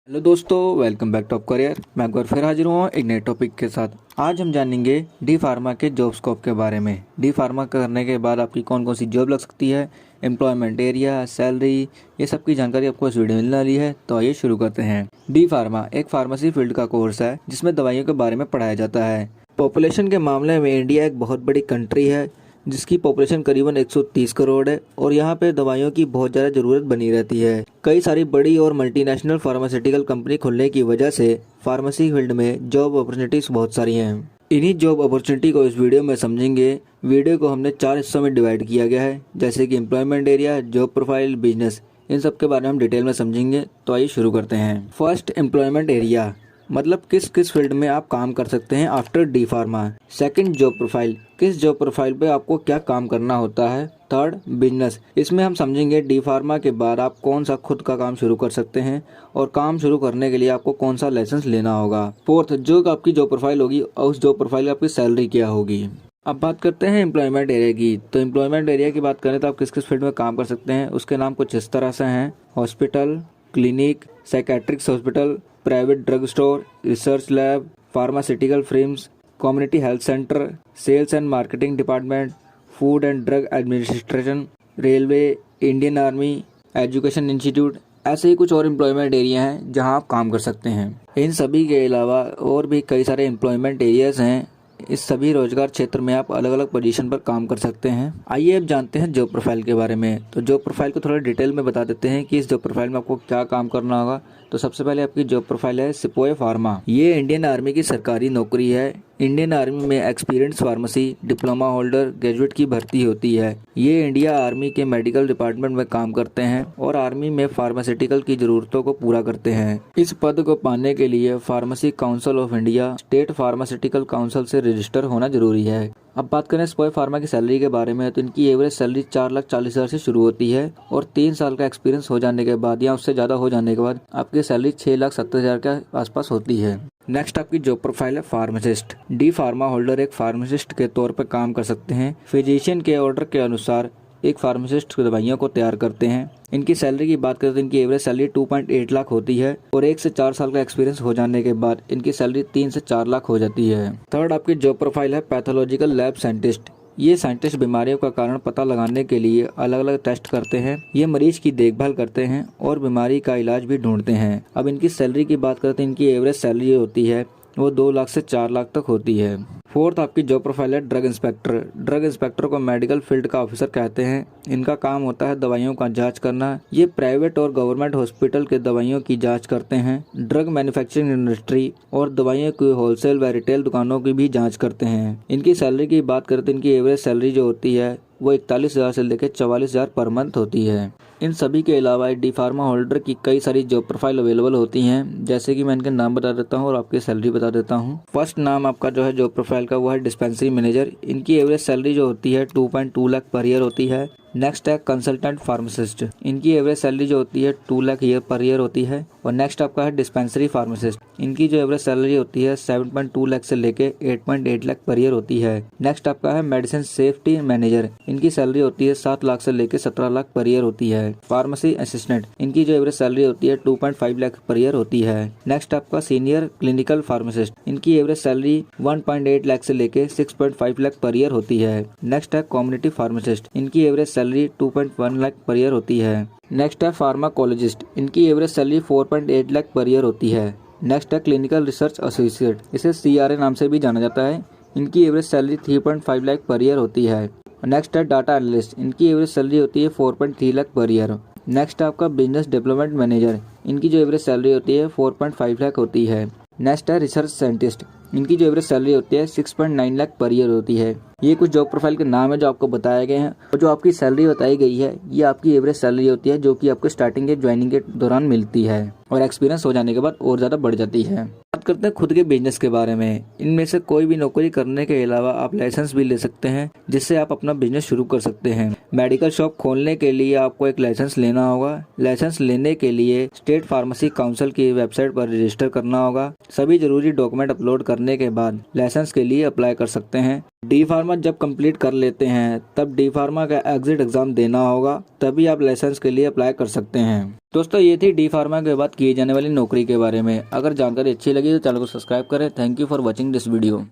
Hello दोस्तों, welcome back top career. मैं एक बार फिर हाजिर हुआ हूँ एक नए टॉपिक के साथ। आज हम जानेंगे डी फार्मा के जॉब स्कोप के बारे में। डी फार्मा करने के बाद आपकी कौन कौन सी जॉब लग सकती है, एम्प्लॉयमेंट एरिया, सैलरी, ये सब की जानकारी आपको इस वीडियो में मिलने वाली है। तो आइए शुरू करते हैं। डी फार्मा एक फार्मेसी फील्ड का कोर्स है जिसमें दवाइयों के बारे में पढ़ाया जाता है। पॉपुलेशन के मामले में इंडिया एक बहुत बड़ी कंट्री है जिसकी पॉपुलेशन करीबन 130 करोड़ है और यहाँ पे दवाइयों की बहुत ज़्यादा ज़रूरत बनी रहती है। कई सारी बड़ी और मल्टीनेशनल फार्मास्यूटिकल कंपनी खुलने की वजह से फार्मेसी फील्ड में जॉब अपॉर्चुनिटीज़ बहुत सारी हैं। इन्हीं जॉब अपॉर्चुनिटी को इस वीडियो में समझेंगे। वीडियो को हमने 4 हिस्सों में डिवाइड किया गया है, जैसे कि employment area, job profile, business. इन सब के बारे में हम डिटेल में समझेंगे। तो आइए शुरू करते हैं। फर्स्ट, एम्प्लॉयमेंट एरिया, मतलब किस किस फील्ड में आप काम कर सकते हैं after D pharma. Second, job profile, किस जॉब प्रोफाइल पे आपको क्या काम करना होता है। थर्ड, बिजनेस, इसमें हम समझेंगे डी फार्मा के बाद आप कौन सा खुद का काम शुरू कर सकते हैं और काम शुरू करने के लिए आपको कौन सा लाइसेंस लेना होगा। फोर्थ, जो आपकी जॉब प्रोफाइल होगी और उस जॉब प्रोफाइल आपकी सैलरी क्या होगी। अब बात करते हैं एम्प्लॉयमेंट एरिया की। तो एम्प्लॉयमेंट एरिया की बात करें तो आप किस किस फील्ड में काम कर सकते हैं, उसके नाम कुछ इस तरह से हैं। Hospital, clinic, psychiatrics hospital, private drug store, research lab, pharmaceutical firms, community health centre, sales and marketing department, food and drug administration, railway, Indian army, education institute. ऐसे ही कुछ और एम्प्लॉयमेंट एरिया हैं जहां आप काम कर सकते हैं। इन सभी के अलावा और भी कई सारे एम्प्लॉयमेंट एरियाज हैं। इस सभी रोजगार क्षेत्र में आप अलग अलग पोजीशन पर काम कर सकते हैं। आइए अब जानते हैं जॉब प्रोफाइल के बारे में। तो जॉब प्रोफाइल को थोड़ा डिटेल में बता देते हैं कि इस जॉब प्रोफाइल में आपको क्या काम करना होगा। तो सबसे पहले आपकी जॉब प्रोफाइल है सिपाही फार्मा। ये इंडियन आर्मी की सरकारी नौकरी है। इंडियन आर्मी में experience pharmacy diploma holder, graduate की भर्ती होती है। ये इंडिया आर्मी के मेडिकल डिपार्टमेंट में काम करते हैं और आर्मी में फार्मास्यूटिकल की जरूरतों को पूरा करते हैं। इस पद को पाने के लिए pharmacy council of India, state pharmaceutical council से रजिस्टर होना जरूरी है। अब बात करें सिपाही फार्मा की सैलरी के बारे में, तो इनकी एवरेज सैलरी 4,40,000 से शुरू होती है और 3 साल का एक्सपीरियंस हो जाने के बाद या उससे ज़्यादा हो जाने के बाद आपकी सैलरी 6,70,000 के आसपास होती है। नेक्स्ट आपकी जॉब प्रोफाइल है फार्मासिस्ट। डी फार्मा होल्डर एक फार्मासिस्ट के तौर पर काम कर सकते हैं। फिजिशियन के ऑर्डर के अनुसार एक फार्मासिस्ट दवाइयों को तैयार करते हैं। इनकी सैलरी की बात करें तो इनकी एवरेज सैलरी 2.8 लाख होती है और 1 से 4 साल का एक्सपीरियंस हो जाने के बाद इनकी सैलरी 3 से 4 लाख हो जाती है। थर्ड आपकी जॉब प्रोफाइल है पैथोलॉजिकल लैब साइंटिस्ट। ये साइंटिस्ट बीमारियों का कारण पता लगाने के लिए अलग अलग टेस्ट करते हैं। ये मरीज की देखभाल करते हैं और बीमारी का इलाज भी ढूंढते हैं। अब इनकी सैलरी की बात करते हैं, इनकी एवरेज सैलरी होती है वो 2 लाख से 4 लाख तक होती है। फोर्थ आपकी जॉब प्रोफाइल है ड्रग इंस्पेक्टर। ड्रग इंस्पेक्टर को मेडिकल फील्ड का ऑफिसर कहते हैं। इनका काम होता है दवाइयों का जांच करना। ये प्राइवेट और गवर्नमेंट हॉस्पिटल के दवाइयों की जांच करते हैं। ड्रग मैन्युफैक्चरिंग इंडस्ट्री और दवाइयों की होलसेल व रिटेल दुकानों की भी जांच करते हैं। इनकी सैलरी की बात करते हैं, इनकी एवरेज सैलरी जो होती है वो 41,000 से लेकर 44,000 पर मंथ होती है। इन सभी के अलावा डी फार्मा होल्डर की कई सारी जॉब प्रोफाइल अवेलेबल होती हैं, जैसे कि मैं इनके नाम बता देता हूं और आपकी सैलरी बता देता हूं। फर्स्ट नाम आपका जो है जॉब प्रोफाइल का वो है डिस्पेंसरी मैनेजर। इनकी एवरेज सैलरी जो होती है 2.2 लाख पर ईयर होती है। नेक्स्ट है कंसल्टेंट फार्मासिस्ट। इनकी एवरेज सैलरी जो होती है 2 लाख पर ईयर होती है। और नेक्स्ट आपका है डिस्पेंसरी फार्मासिस्ट। इनकी जो एवरेज सैलरी होती है 7.2 लाख से लेके 8.8 लाख पर ईयर होती है। नेक्स्ट आपका है मेडिसिन सेफ्टी मैनेजर। इनकी सैलरी होती है 7 लाख से लेके 17 लाख पर ईयर होती है। फार्मेसी असिस्टेंट, इनकी जो एवरेज सैलरी होती है 2.5 लाख पर ईयर होती है। नेक्स्ट आपका सीनियर क्लिनिकल फार्मासिस्ट। इनकी एवरेज सैलरी 1.8 लाख से लेके 6.5 लाख पर ईयर होती है। नेक्स्ट है कम्युनिटी फार्मासिस्ट। इनकी average salary 2.1 lakh per year होती है। नेक्स्ट है फार्माकोलॉजिस्ट। इनकी average salary 4.8 lakh per year होती है। नेक्स्ट है क्लिनिकल रिसर्च एसोसिएट, इसे CRA नाम से भी जाना जाता है। इनकी average salary 3.5 lakh per year होती है। नेक्स्ट है डाटा एनालिस्ट। इनकी एवरेज सैलरी होती है 4.3 लाख पर ईयर। नेक्स्ट है आपका बिजनेस डेवलपमेंट मैनेजर। इनकी जो एवरेज सैलरी होती है 4.5 लाख होती है। नेक्स्ट है रिसर्च साइंटिस्ट। इनकी जो एवरेज सैलरी होती है 6.9 लाख पर ईयर होती है। ये कुछ जॉब प्रोफाइल के नाम है जो आपको बताए गए हैं और जो आपकी सैलरी बताई गई है ये आपकी एवरेज सैलरी होती है जो कि आपको स्टार्टिंग के ज्वाइनिंग के दौरान मिलती है और एक्सपीरियंस हो जाने के बाद और ज़्यादा बढ़ जाती है। बात करते हैं खुद के बिजनेस के बारे में। इनमें से कोई भी नौकरी करने के अलावा आप लाइसेंस भी ले सकते हैं जिससे आप अपना बिजनेस शुरू कर सकते हैं। मेडिकल शॉप खोलने के लिए आपको एक लाइसेंस लेना होगा। लाइसेंस लेने के लिए स्टेट फार्मेसी काउंसिल की वेबसाइट पर रजिस्टर करना होगा। सभी जरूरी डॉक्यूमेंट अपलोड करने के बाद लाइसेंस के लिए अप्लाई कर सकते हैं। डी फार्मा जब कंप्लीट कर लेते हैं तब डी फार्मा का एग्जिट एग्जाम देना होगा, तभी आप लाइसेंस के लिए अप्लाई कर सकते हैं। दोस्तों ये थी डी फार्मा के बाद किए जाने वाली नौकरी के बारे में। अगर जानकारी अच्छी लगी तो चैनल को सब्सक्राइब करें। Thank you for watching this video.